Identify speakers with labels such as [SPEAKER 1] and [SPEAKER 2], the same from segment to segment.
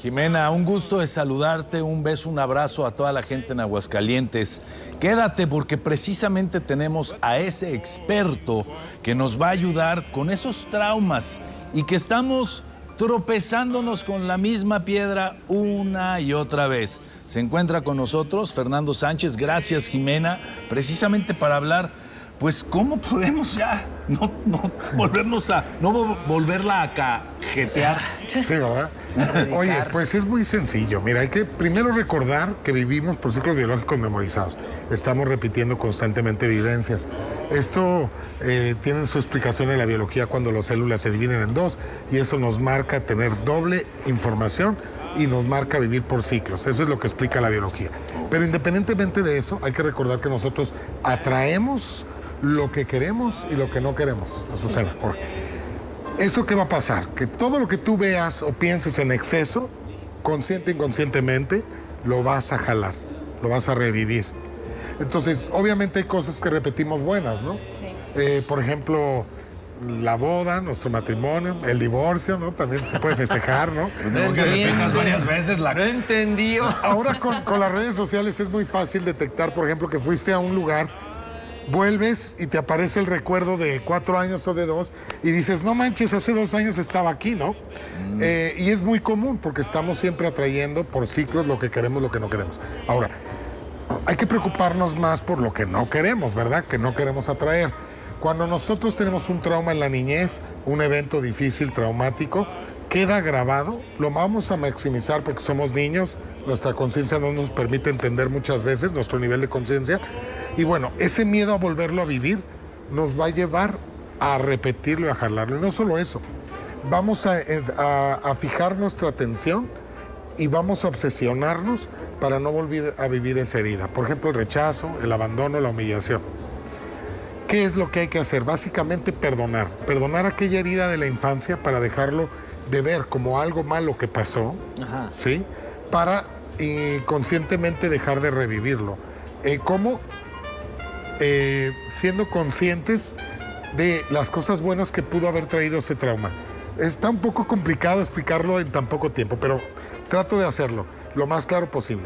[SPEAKER 1] Jimena, un gusto de saludarte, un beso, un abrazo a toda la gente en Aguascalientes. Quédate porque precisamente tenemos a ese experto que nos va a ayudar con esos traumas y que estamos tropezándonos con la misma piedra una y otra vez. Se encuentra con nosotros Fernando Sánchez. Gracias, Jimena, precisamente para hablar, pues, ¿cómo podemos ya no volverla a cajetear?
[SPEAKER 2] Sí, ¿verdad? Oye, pues es muy sencillo. Mira, hay que primero recordar que vivimos por ciclos biológicos memorizados. Estamos repitiendo constantemente vivencias. Esto tiene su explicación en la biología cuando las células se dividen en dos y eso nos marca tener doble información y nos marca vivir por ciclos. Eso es lo que explica la biología. Pero independientemente de eso, hay que recordar que nosotros atraemos lo que queremos y lo que no queremos. Azucena, Jorge. ¿Eso qué va a pasar? Que todo lo que tú veas o pienses en exceso, consciente e inconscientemente, lo vas a jalar, lo vas a revivir. Entonces, obviamente hay cosas que repetimos buenas, ¿no? Sí. Por ejemplo, la boda, nuestro matrimonio, el divorcio, ¿no? También se puede festejar, ¿no?
[SPEAKER 1] Tengo que repetirlas varias veces.
[SPEAKER 3] No entendí.
[SPEAKER 2] Ahora con las redes sociales es muy fácil detectar, por ejemplo, que fuiste a un lugar, vuelves y te aparece el recuerdo de 4 años o de 2 y dices, no manches, hace 2 años estaba aquí, ¿no? Y es muy común porque estamos siempre atrayendo por ciclos lo que queremos, lo que no queremos. Ahora, hay que preocuparnos más por lo que no queremos, ¿verdad? Que no queremos atraer. Cuando nosotros tenemos un trauma en la niñez, un evento difícil, traumático, queda grabado, lo vamos a maximizar porque somos niños, nuestra conciencia no nos permite entender muchas veces nuestro nivel de conciencia. Y bueno, ese miedo a volverlo a vivir nos va a llevar a repetirlo y a jalarlo. Y no solo eso, vamos a fijar nuestra atención y vamos a obsesionarnos para no volver a vivir esa herida. Por ejemplo, el rechazo, el abandono, la humillación. ¿Qué es lo que hay que hacer? Básicamente perdonar. Perdonar aquella herida de la infancia para dejarlo de ver como algo malo que pasó, ¿sí? Para conscientemente dejar de revivirlo. ¿Cómo? Siendo conscientes de las cosas buenas que pudo haber traído ese trauma. Está un poco complicado explicarlo en tan poco tiempo, pero trato de hacerlo lo más claro posible.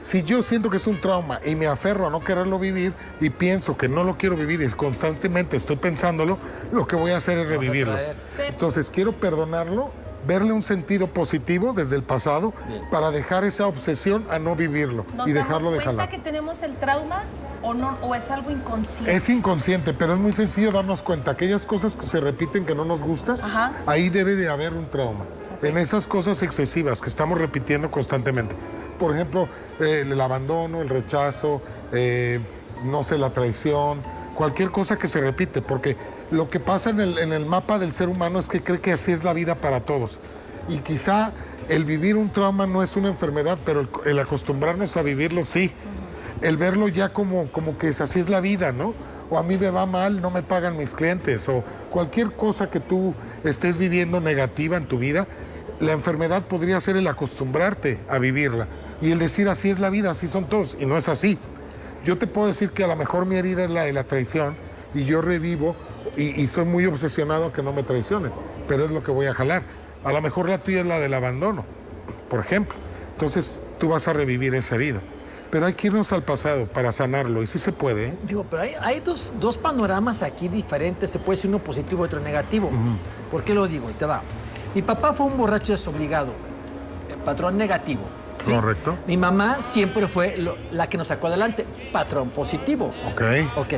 [SPEAKER 2] Si yo siento que es un trauma y me aferro a no quererlo vivir y pienso que no lo quiero vivir y constantemente estoy pensándolo, lo que voy a hacer es revivirlo. Entonces quiero perdonarlo, verle un sentido positivo desde el pasado para dejar esa obsesión a no vivirlo y dejarlo de jalar.
[SPEAKER 4] ¿Nos damos cuenta que tenemos el trauma o no, o es algo inconsciente?
[SPEAKER 2] Es inconsciente, pero es muy sencillo darnos cuenta. Aquellas cosas que se repiten que no nos gustan, ahí debe de haber un trauma. En esas cosas excesivas que estamos repitiendo constantemente. Por ejemplo, el abandono, el rechazo, no sé, la traición, cualquier cosa que se repite, porque lo que pasa en el mapa del ser humano es que cree que así es la vida para todos. Y quizá el vivir un trauma no es una enfermedad, pero el acostumbrarnos a vivirlo sí. El verlo ya como que así es la vida, ¿no? O a mí me va mal, no me pagan mis clientes, o cualquier cosa que tú estés viviendo negativa en tu vida, la enfermedad podría ser el acostumbrarte a vivirla y el decir así es la vida, así son todos, y no es así. Yo te puedo decir que a lo mejor mi herida es la de la traición y yo revivo y soy muy obsesionado a que no me traicionen, pero es lo que voy a jalar. A lo mejor la tuya es la del abandono, por ejemplo. Entonces tú vas a revivir esa herida. Pero hay que irnos al pasado para sanarlo, y sí se puede, ¿eh?
[SPEAKER 3] Digo, pero hay dos panoramas aquí diferentes, se puede decir uno positivo y otro negativo. ¿Por qué lo digo? Y te va. Mi papá fue un borracho desobligado, patrón negativo. ¿Sí?
[SPEAKER 2] Correcto.
[SPEAKER 3] Mi mamá siempre fue la que nos sacó adelante, patrón positivo. Ok.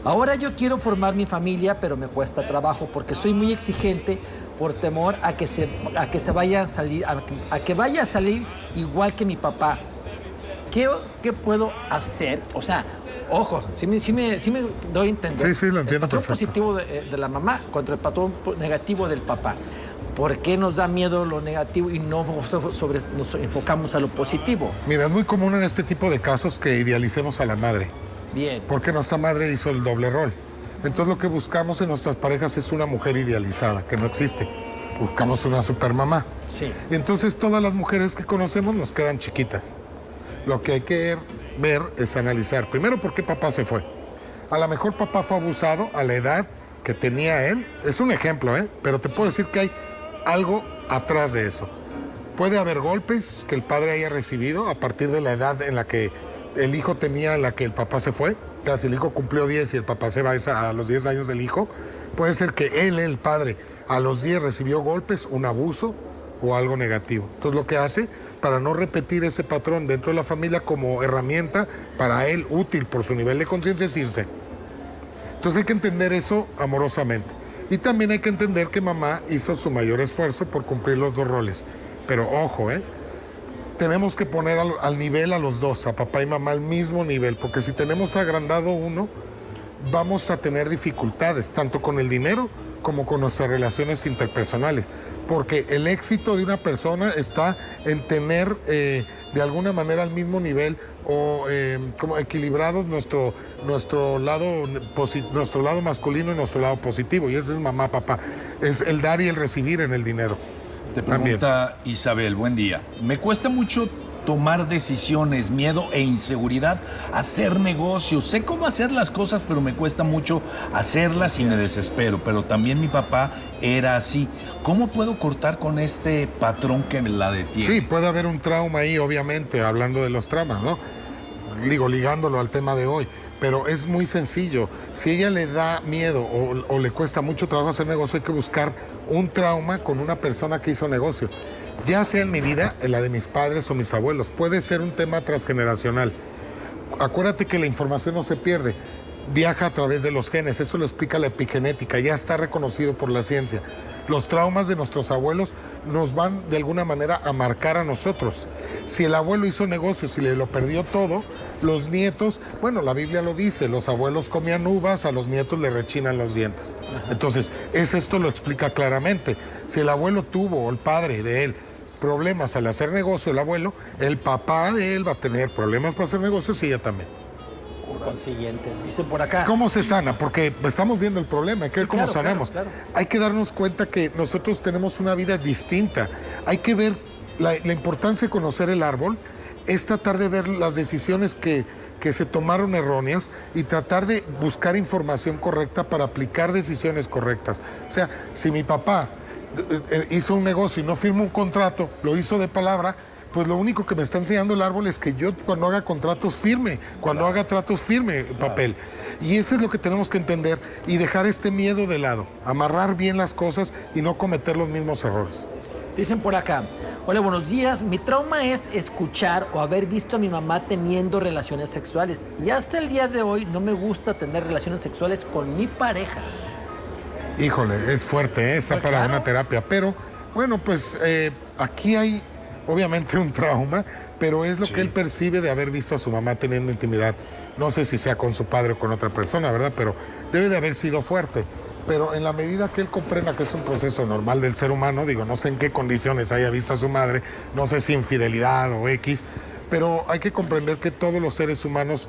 [SPEAKER 3] Ahora yo quiero formar mi familia, pero me cuesta trabajo porque soy muy exigente por temor a que vaya a salir, a que vaya a salir igual que mi papá. ¿Qué puedo hacer? O sea, ojo, sí me doy a entender.
[SPEAKER 2] Sí, lo entiendo.
[SPEAKER 3] El patrón
[SPEAKER 2] perfecto.
[SPEAKER 3] positivo de la mamá contra el patrón negativo del papá. ¿Por qué nos da miedo lo negativo y no nos enfocamos a lo positivo?
[SPEAKER 2] Mira, es muy común en este tipo de casos que idealicemos a la madre.
[SPEAKER 3] Bien.
[SPEAKER 2] Porque nuestra madre hizo el doble rol. Entonces lo que buscamos en nuestras parejas es una mujer idealizada, que no existe. Buscamos una supermamá.
[SPEAKER 3] Sí.
[SPEAKER 2] Y entonces todas las mujeres que conocemos nos quedan chiquitas. Lo que hay que ver es analizar. Primero, ¿por qué papá se fue? A lo mejor papá fue abusado a la edad que tenía él. Es un ejemplo, ¿eh? Pero te puedo decir que hay algo atrás de eso. Puede haber golpes que el padre haya recibido a partir de la edad en la que el hijo tenía, en la que el papá se fue. O sea, si el hijo cumplió 10 y el papá se va a los 10 años del hijo, puede ser que él, el padre, a los 10 recibió golpes, un abuso o algo negativo. Entonces lo que hace, para no repetir ese patrón dentro de la familia como herramienta para él útil por su nivel de conciencia, es irse. Entonces hay que entender eso amorosamente. Y también hay que entender que mamá hizo su mayor esfuerzo por cumplir los dos roles. Pero ojo, tenemos que poner al nivel a los dos, a papá y mamá al mismo nivel, porque si tenemos agrandado uno, vamos a tener dificultades, tanto con el dinero como con nuestras relaciones interpersonales. Porque el éxito de una persona está en tener de alguna manera al mismo nivel o como equilibrados nuestro lado masculino y nuestro lado positivo. Y eso es mamá, papá. Es el dar y el recibir en el dinero.
[SPEAKER 1] Te pregunta Isabel, buen día. Me cuesta mucho tomar decisiones, miedo e inseguridad, hacer negocios. Sé cómo hacer las cosas, pero me cuesta mucho hacerlas y me desespero. Pero también mi papá era así. ¿Cómo puedo cortar con este patrón que me la detiene?
[SPEAKER 2] Sí, puede haber un trauma ahí, obviamente, hablando de los traumas, ¿no? Digo, ligándolo al tema de hoy. Pero es muy sencillo. Si ella le da miedo o le cuesta mucho trabajo hacer negocio, hay que buscar un trauma con una persona que hizo negocio. Ya sea en mi vida, en la de mis padres o mis abuelos. Puede ser un tema transgeneracional. Acuérdate que la información no se pierde. Viaja a través de los genes. Eso lo explica la epigenética. Ya está reconocido por la ciencia. Los traumas de nuestros abuelos nos van de alguna manera a marcar a nosotros. Si el abuelo hizo negocios y le lo perdió todo, los nietos, bueno, la Biblia lo dice, los abuelos comían uvas, a los nietos le rechinan los dientes. Entonces, esto lo explica claramente. Si el abuelo tuvo, o el padre de él, problemas al hacer negocio, el abuelo, el papá de él va a tener problemas para hacer negocios y ella también.
[SPEAKER 3] Consiguiente, dicen por acá.
[SPEAKER 2] ¿Cómo se sana? Porque estamos viendo el problema, hay que ver cómo sanamos.
[SPEAKER 3] Claro.
[SPEAKER 2] Hay que darnos cuenta que nosotros tenemos una vida distinta. Hay que ver la importancia de conocer el árbol, es tratar de ver las decisiones que se tomaron erróneas y tratar de buscar información correcta para aplicar decisiones correctas. O sea, si mi papá hizo un negocio y no firmó un contrato, lo hizo de palabra, pues lo único que me está enseñando el árbol es que yo cuando haga contratos firme, cuando haga tratos firme papel. Y eso es lo que tenemos que entender y dejar este miedo de lado, amarrar bien las cosas y no cometer los mismos errores.
[SPEAKER 3] Dicen por acá, hola, buenos días. Mi trauma es escuchar o haber visto a mi mamá teniendo relaciones sexuales. Y hasta el día de hoy no me gusta tener relaciones sexuales con mi pareja.
[SPEAKER 2] Híjole, es fuerte, está para una terapia. Pero, bueno, pues aquí hay obviamente un trauma, pero es lo que él percibe de haber visto a su mamá teniendo intimidad. No sé si sea con su padre o con otra persona, ¿verdad? Pero debe de haber sido fuerte. Pero en la medida que él comprenda que es un proceso normal del ser humano, digo, no sé en qué condiciones haya visto a su madre, no sé si infidelidad o X, pero hay que comprender que todos los seres humanos...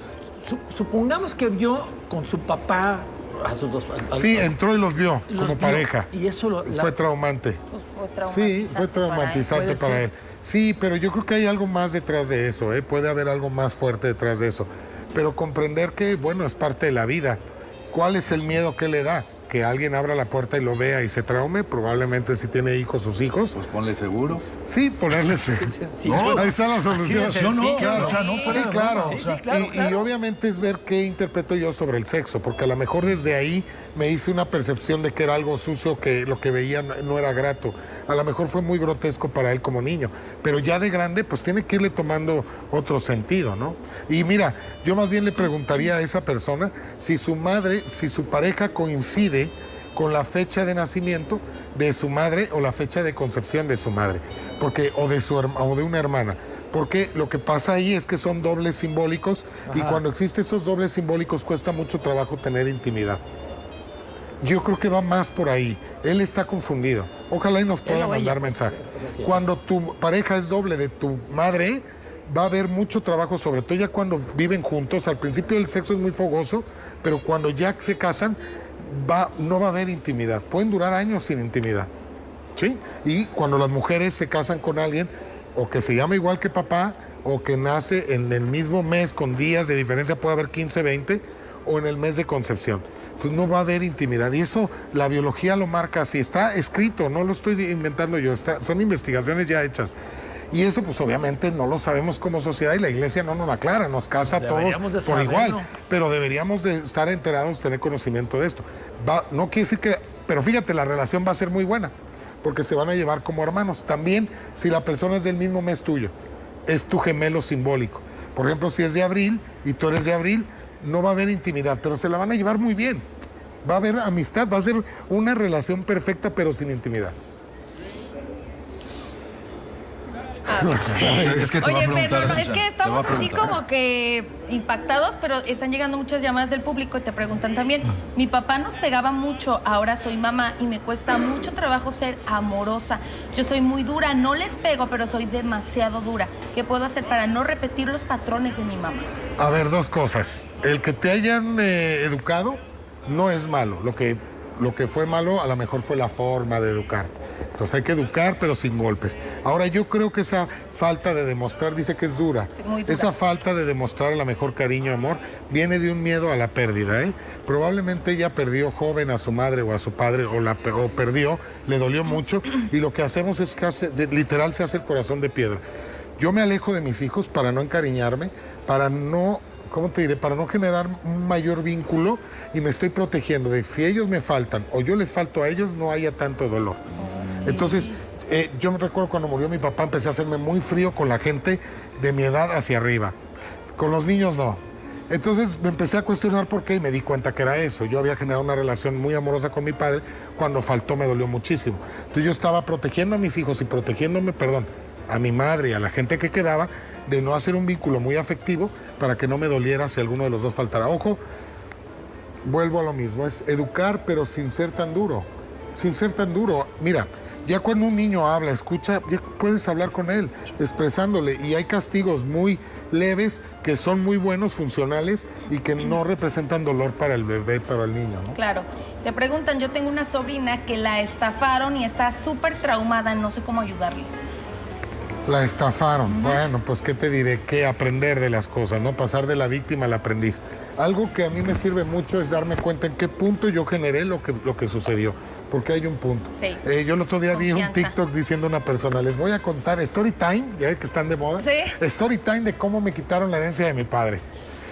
[SPEAKER 3] Supongamos que vio con su papá a sus dos...
[SPEAKER 2] Sí, entró y los vio como pareja.
[SPEAKER 3] Y eso
[SPEAKER 2] fue traumante.
[SPEAKER 4] Pues fue traumatizante.
[SPEAKER 2] Sí, fue traumatizante para él. Sí, pero yo creo que hay algo más detrás de eso, ¿eh? Puede haber algo más fuerte detrás de eso. Pero comprender que, bueno, es parte de la vida. ¿Cuál es el miedo que le da? Que alguien abra la puerta y lo vea y se traume, probablemente si tiene hijos, sus hijos.
[SPEAKER 1] Pues ponle seguro.
[SPEAKER 2] Sí, ponerle no, ahí está la solución.
[SPEAKER 1] No, claro, o sea, no fuera
[SPEAKER 2] sí, claro.
[SPEAKER 1] claro.
[SPEAKER 2] Y obviamente es ver qué interpreto yo sobre el sexo, porque a lo mejor desde ahí me hice una percepción de que era algo sucio, que lo que veía no era grato. A lo mejor fue muy grotesco para él como niño, pero ya de grande pues tiene que irle tomando otro sentido, ¿no? Y mira, yo más bien le preguntaría a esa persona si su madre, si su pareja coincide con la fecha de nacimiento de su madre o la fecha de concepción de su madre, porque o de una hermana. Porque lo que pasa ahí es que son dobles simbólicos. Ajá. Y cuando existen esos dobles simbólicos cuesta mucho trabajo tener intimidad. Yo creo que va más por ahí. Él está confundido. Ojalá y nos pueda mandar mensaje. Cuando tu pareja es doble de tu madre, va a haber mucho trabajo, sobre todo ya cuando viven juntos. Al principio el sexo es muy fogoso, pero cuando ya se casan, no va a haber intimidad. Pueden durar años sin intimidad. ¿Sí? Y cuando las mujeres se casan con alguien, o que se llama igual que papá, o que nace en el mismo mes con días de diferencia, puede haber 15, 20, o en el mes de concepción. Entonces no va a haber intimidad. Y eso la biología lo marca así. Está escrito, no lo estoy inventando yo. Son investigaciones ya hechas. Y eso pues obviamente no lo sabemos como sociedad y la iglesia no nos aclara, nos casa a todos por igual. Pero deberíamos de estar enterados, tener conocimiento de esto. No quiere decir que... Pero fíjate, la relación va a ser muy buena, porque se van a llevar como hermanos. También si la persona es del mismo mes tuyo, es tu gemelo simbólico. Por ejemplo, si es de abril y tú eres de abril, no va a haber intimidad, pero se la van a llevar muy bien. Va a haber amistad, va a ser una relación perfecta, pero sin intimidad.
[SPEAKER 1] Es que te voy a
[SPEAKER 4] Oye,
[SPEAKER 1] preguntar,
[SPEAKER 4] pero es
[SPEAKER 1] Susana,
[SPEAKER 4] que
[SPEAKER 1] te voy a
[SPEAKER 4] estamos así
[SPEAKER 1] preguntar.
[SPEAKER 4] como que impactados, pero están llegando muchas llamadas del público y te preguntan también. Mi papá nos pegaba mucho, ahora soy mamá y me cuesta mucho trabajo ser amorosa. Yo soy muy dura, no les pego, pero soy demasiado dura. ¿Qué puedo hacer para no repetir los patrones de mi mamá?
[SPEAKER 2] A ver, dos cosas. El que te hayan educado no es malo. Lo que fue malo a lo mejor fue la forma de educarte. Entonces hay que educar, pero sin golpes. Ahora, yo creo que esa falta de demostrar, dice que es dura.
[SPEAKER 4] Sí, muy dura.
[SPEAKER 2] Esa falta de demostrar a lo mejor cariño, amor, viene de un miedo a la pérdida, ¿eh? Probablemente ella perdió joven a su madre o a su padre, o perdió, le dolió mucho, y lo que hacemos es que literal se hace el corazón de piedra. Yo me alejo de mis hijos para no encariñarme, para no... ¿Cómo te diré? Para no generar un mayor vínculo y me estoy protegiendo de si ellos me faltan o yo les falto a ellos, no haya tanto dolor. Entonces, yo me recuerdo cuando murió mi papá, empecé a hacerme muy frío con la gente de mi edad hacia arriba. Con los niños no. Entonces me empecé a cuestionar por qué y me di cuenta que era eso. Yo había generado una relación muy amorosa con mi padre, cuando faltó me dolió muchísimo. Entonces yo estaba protegiendo a mis hijos y protegiéndome, a mi madre y a la gente que quedaba, de no hacer un vínculo muy afectivo para que no me doliera si alguno de los dos faltara. Ojo, vuelvo a lo mismo, es educar pero sin ser tan duro. Sin ser tan duro. Mira, ya cuando un niño habla, escucha, ya puedes hablar con él, expresándole. Y hay castigos muy leves que son muy buenos, funcionales y que no representan dolor para el bebé, para el niño, ¿no?
[SPEAKER 4] Claro. Te preguntan, yo tengo una sobrina que la estafaron y está súper traumada, no sé cómo ayudarle.
[SPEAKER 2] La estafaron. Bueno, pues qué te diré, que aprender de las cosas, ¿no? Pasar de la víctima al aprendiz. Algo que a mí me sirve mucho es darme cuenta en qué punto yo generé lo que sucedió. Porque hay un punto.
[SPEAKER 4] Sí.
[SPEAKER 2] Yo el otro día vi un
[SPEAKER 4] Confianza.
[SPEAKER 2] TikTok diciendo a una persona, les voy a contar story time, ya ves que están de moda.
[SPEAKER 4] Sí.
[SPEAKER 2] Story time de cómo me quitaron la herencia de mi padre.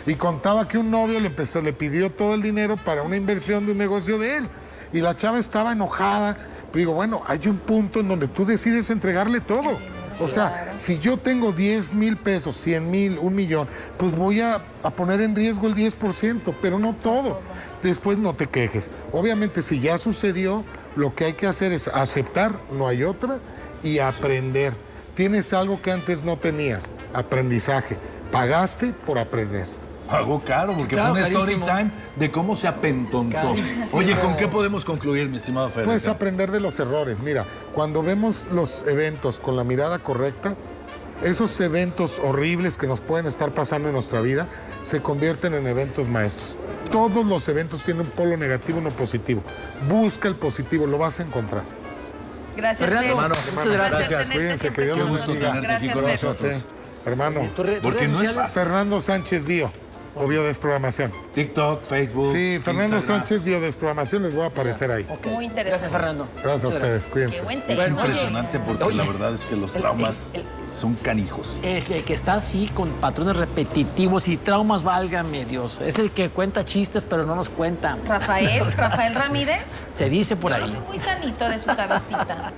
[SPEAKER 2] Y contaba que un novio le pidió todo el dinero para una inversión de un negocio de él. Y la chava estaba enojada. Digo, bueno, hay un punto en donde tú decides entregarle todo. O sea, si yo tengo 10,000 pesos, 100,000, 1,000,000, pues voy a poner en riesgo el 10%, pero no todo. Después no te quejes. Obviamente, si ya sucedió, lo que hay que hacer es aceptar, no hay otra, y aprender. Tienes algo que antes no tenías, aprendizaje. Pagaste por aprender.
[SPEAKER 1] Algo caro, porque
[SPEAKER 3] Claro,
[SPEAKER 1] fue un story
[SPEAKER 3] carísimo.
[SPEAKER 1] time de cómo se apentontó.
[SPEAKER 3] Carísimo.
[SPEAKER 1] Oye, ¿con qué podemos concluir, mi estimado Fer?
[SPEAKER 2] Puedes aprender de los errores. Mira, cuando vemos los eventos con la mirada correcta, esos eventos horribles que nos pueden estar pasando en nuestra vida se convierten en eventos maestros. Todos los eventos tienen un polo negativo y uno positivo. Busca el positivo, lo vas a encontrar.
[SPEAKER 4] Gracias,
[SPEAKER 3] Fernando,
[SPEAKER 4] Fer.
[SPEAKER 1] hermano,
[SPEAKER 3] muchas gracias.
[SPEAKER 4] tenerte
[SPEAKER 2] Cuídense,
[SPEAKER 4] siempre
[SPEAKER 2] que Dios
[SPEAKER 1] Qué
[SPEAKER 2] los
[SPEAKER 1] gusto
[SPEAKER 2] bendiga.
[SPEAKER 1] tenerte aquí con
[SPEAKER 4] Gracias, Fer.
[SPEAKER 1] nosotros.
[SPEAKER 2] Hermano,
[SPEAKER 1] Porque
[SPEAKER 3] redes
[SPEAKER 1] no es
[SPEAKER 3] sociales?
[SPEAKER 1] fácil.
[SPEAKER 2] Fernando Sánchez Bio, o Biodesprogramación.
[SPEAKER 1] TikTok, Facebook.
[SPEAKER 2] Sí, Fernando
[SPEAKER 1] Instagram.
[SPEAKER 2] Sánchez Biodesprogramación, les voy a aparecer ahí.
[SPEAKER 3] Ok.
[SPEAKER 4] Muy interesante.
[SPEAKER 3] Gracias, Fernando.
[SPEAKER 2] Gracias a
[SPEAKER 3] Muchas
[SPEAKER 2] ustedes,
[SPEAKER 4] Qué
[SPEAKER 2] cuídense.
[SPEAKER 4] buen
[SPEAKER 1] Es
[SPEAKER 4] tema. Oye,
[SPEAKER 1] impresionante porque
[SPEAKER 3] Oye,
[SPEAKER 1] la verdad es que los traumas son canijos.
[SPEAKER 3] El que está así con patrones repetitivos y traumas, válgame Dios. Es el que cuenta chistes, pero no nos cuenta.
[SPEAKER 4] Rafael Ramírez,
[SPEAKER 3] Se dice por
[SPEAKER 4] yo lo
[SPEAKER 3] ahí.
[SPEAKER 4] vi muy sanito de su cabecita.